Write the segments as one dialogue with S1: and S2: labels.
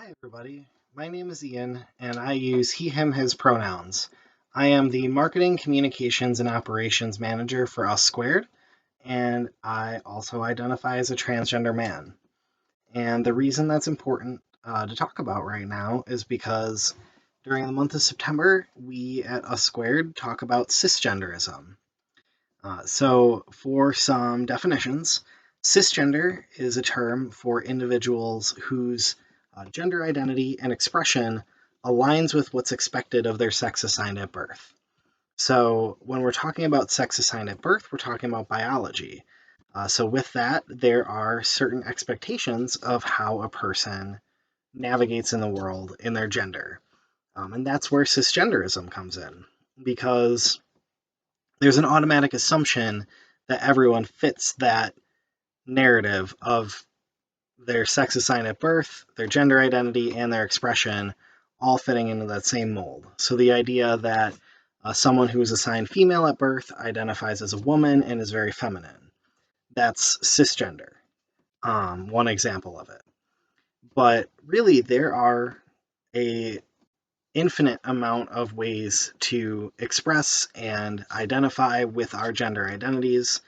S1: Hi, everybody. My name is Ian, and I use he, him, his pronouns. I am the Marketing, Communications, and Operations Manager for Us Squared, and I also identify as a transgender man. And the reason that's important to talk about right now is because during the month of September, we at Us Squared talk about cisgenderism. For some definitions, cisgender is a term for individuals whose gender identity and expression aligns with what's expected of their sex assigned at birth. So, when we're talking about sex assigned at birth, we're talking about biology. With that, there are certain expectations of how a person navigates in the world in their gender. And that's where cisgenderism comes in, because there's an automatic assumption that everyone fits that narrative of their sex assigned at birth, their gender identity, and their expression all fitting into that same mold. So the idea that someone who is assigned female at birth identifies as a woman and is very feminine. That's cisgender, one example of it. But really, there are a infinite amount of ways to express and identify with our gender identities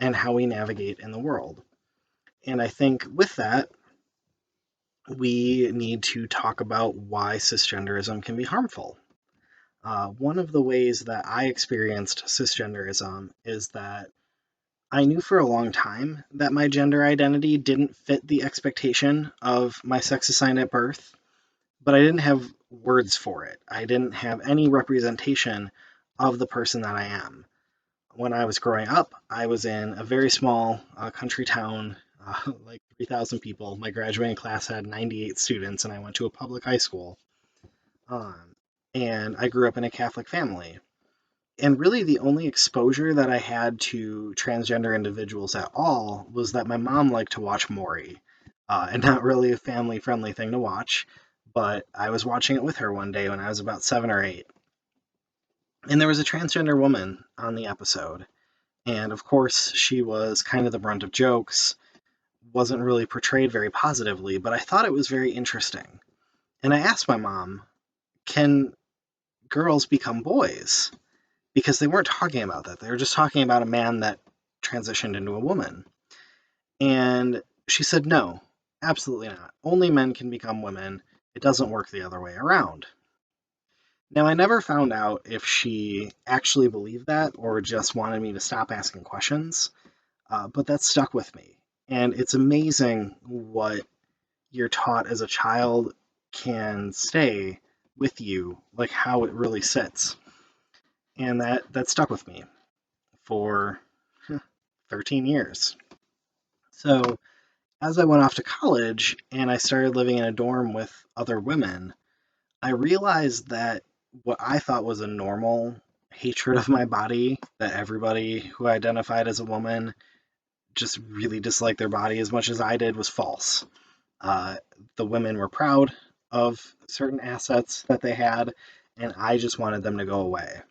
S1: and how we navigate in the world. And I think with that, we need to talk about why cisgenderism can be harmful. One of the ways that I experienced cisgenderism is that I knew for a long time that my gender identity didn't fit the expectation of my sex assigned at birth, but I didn't have words for it. I didn't have any representation of the person that I am. When I was growing up, I was in a very small country town, like 3,000 people. My graduating class had 98 students, and I went to a public high school. Um, and I grew up in a Catholic family. And really, the only exposure that I had to transgender individuals at all was that my mom liked to watch Maury, and not really a family friendly thing to watch. But I was watching it with her one day when I was about 7 or 8. And there was a transgender woman on the episode. And of course, she was kind of the brunt of jokes, wasn't really portrayed very positively, but I thought it was very interesting. And I asked my mom, can girls become boys? Because they weren't talking about that. They were just talking about a man that transitioned into a woman. And she said, no, absolutely not. Only men can become women. It doesn't work the other way around. Now, I never found out if she actually believed that or just wanted me to stop asking questions. But that stuck with me. And it's amazing what you're taught as a child can stay with you, like how it really sits. And that stuck with me for 13 years. So as I went off to college and I started living in a dorm with other women, I realized that what I thought was a normal hatred of my body, that everybody who identified as a woman just really disliked their body as much as I did, was false. Uh, the women were proud of certain assets that they had, and I just wanted them to go away.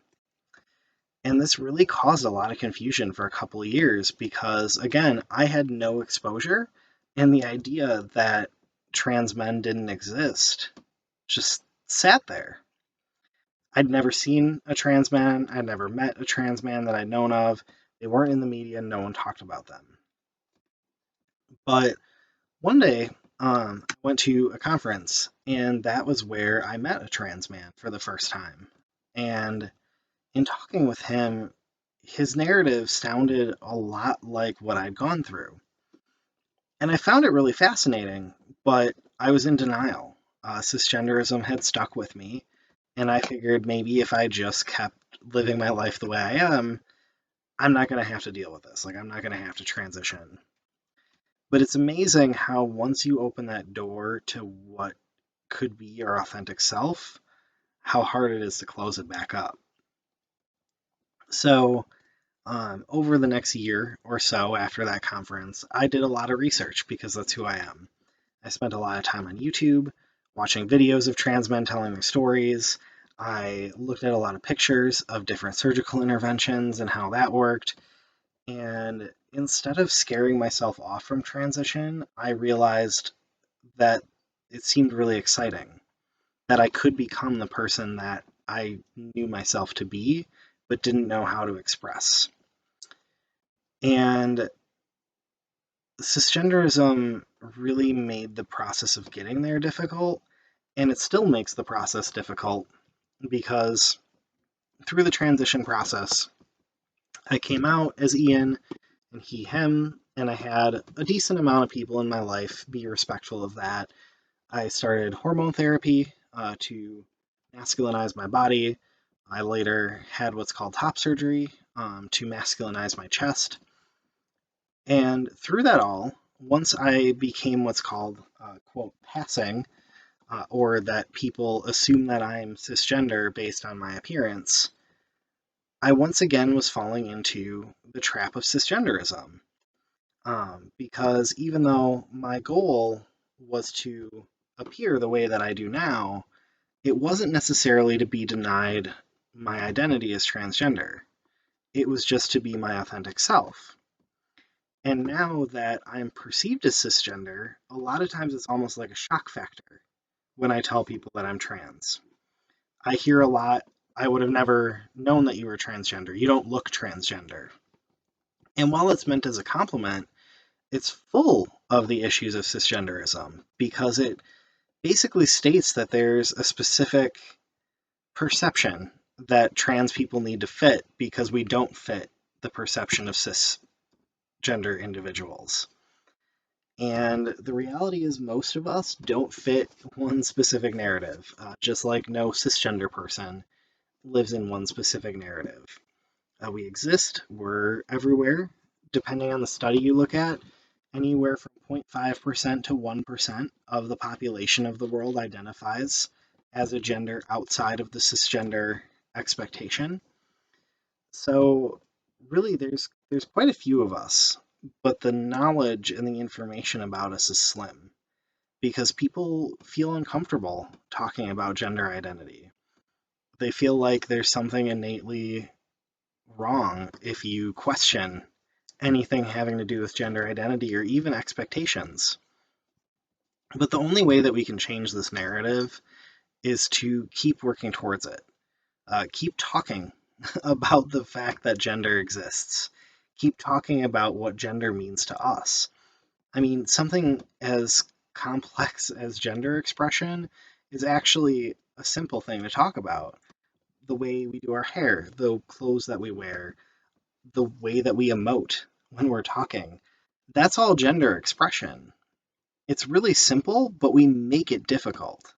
S1: And this really caused a lot of confusion for a couple of years because, again, I had no exposure, and the idea that trans men didn't exist just sat there. I'd never seen a trans man, I'd never met a trans man that I'd known of. They weren't in the media, and no one talked about them. But one day, I went to a conference, and that was where I met a trans man for the first time. And in talking with him, his narrative sounded a lot like what I'd gone through. And I found it really fascinating, but I was in denial. Cisgenderism had stuck with me, and I figured maybe if I just kept living my life the way I am, I'm not going to have to deal with this. Like, I'm not going to have to transition. But it's amazing how once you open that door to what could be your authentic self, how hard it is to close it back up. So, over the next year or so after that conference, I did a lot of research because that's who I am. I spent a lot of time on YouTube watching videos of trans men telling their stories. I looked at a lot of pictures of different surgical interventions and how that worked. And instead of scaring myself off from transition, I realized that it seemed really exciting that I could become the person that I knew myself to be, but didn't know how to express. And cisgenderism really made the process of getting there difficult, and it still makes the process difficult because through the transition process, I came out as Ian and he, him, and I had a decent amount of people in my life be respectful of that. I started hormone therapy to masculinize my body. I later had what's called top surgery to masculinize my chest. And through that all, once I became what's called, quote, passing, or that people assume that I'm cisgender based on my appearance, I once again was falling into the trap of cisgenderism. Because even though my goal was to appear the way that I do now, it wasn't necessarily to be denied my identity as transgender. It was just to be my authentic self. And now that I'm perceived as cisgender, a lot of times it's almost like a shock factor when I tell people that I'm trans. I hear a lot, I would have never known that you were transgender. You don't look transgender. And while it's meant as a compliment, it's full of the issues of cisgenderism because it basically states that there's a specific perception that trans people need to fit because we don't fit the perception of cisgender individuals. And the reality is, most of us don't fit one specific narrative, just like no cisgender person lives in one specific narrative. We exist, we're everywhere. Depending on the study you look at, anywhere from 0.5% to 1% of the population of the world identifies as a gender outside of the cisgender expectation. So really there's quite a few of us, but the knowledge and the information about us is slim because people feel uncomfortable talking about gender identity. They feel like there's something innately wrong if you question anything having to do with gender identity or even expectations. But the only way that we can change this narrative is to keep working towards it. Keep talking about the fact that gender exists. Keep talking about what gender means to us. I mean, something as complex as gender expression is actually a simple thing to talk about. The way we do our hair, the clothes that we wear, the way that we emote when we're talking. That's all gender expression. It's really simple, but we make it difficult.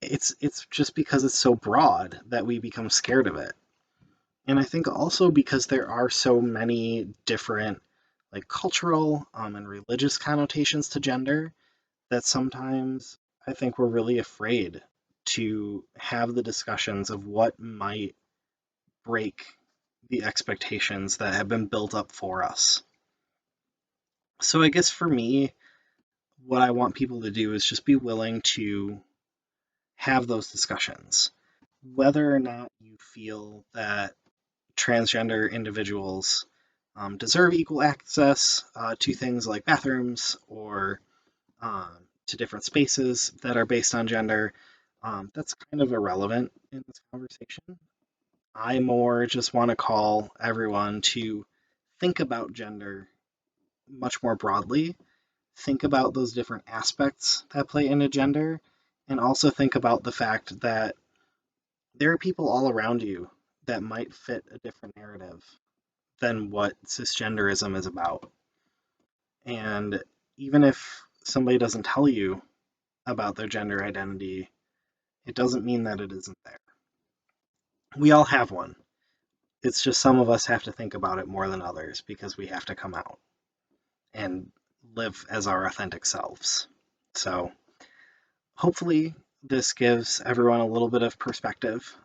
S1: It's just because it's so broad that we become scared of it. And I think also because there are so many different like cultural and religious connotations to gender that sometimes I think we're really afraid to have the discussions of what might break the expectations that have been built up for us. So I guess for me, what I want people to do is just be willing to have those discussions. Whether or not you feel that transgender individuals deserve equal access to things like bathrooms or to different spaces that are based on gender, that's kind of irrelevant in this conversation. I more just want to call everyone to think about gender much more broadly, think about those different aspects that play into gender, and also think about the fact that there are people all around you that might fit a different narrative than what cisgenderism is about. And even if somebody doesn't tell you about their gender identity, it doesn't mean that it isn't there. We all have one. It's just some of us have to think about it more than others because we have to come out and live as our authentic selves. So hopefully this gives everyone a little bit of perspective.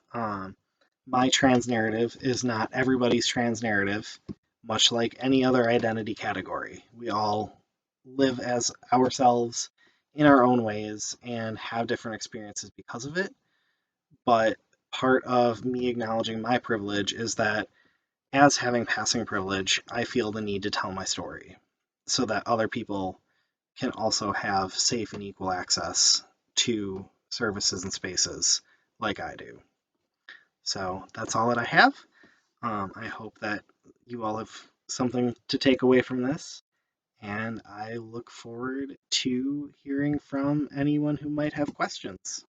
S1: My trans narrative is not everybody's trans narrative, much like any other identity category. We all live as ourselves in our own ways and have different experiences because of it. But part of me acknowledging my privilege is that as having passing privilege, I feel the need to tell my story so that other people can also have safe and equal access to services and spaces like I do. So that's all that I have. I hope that you all have something to take away from this, and I look forward to hearing from anyone who might have questions.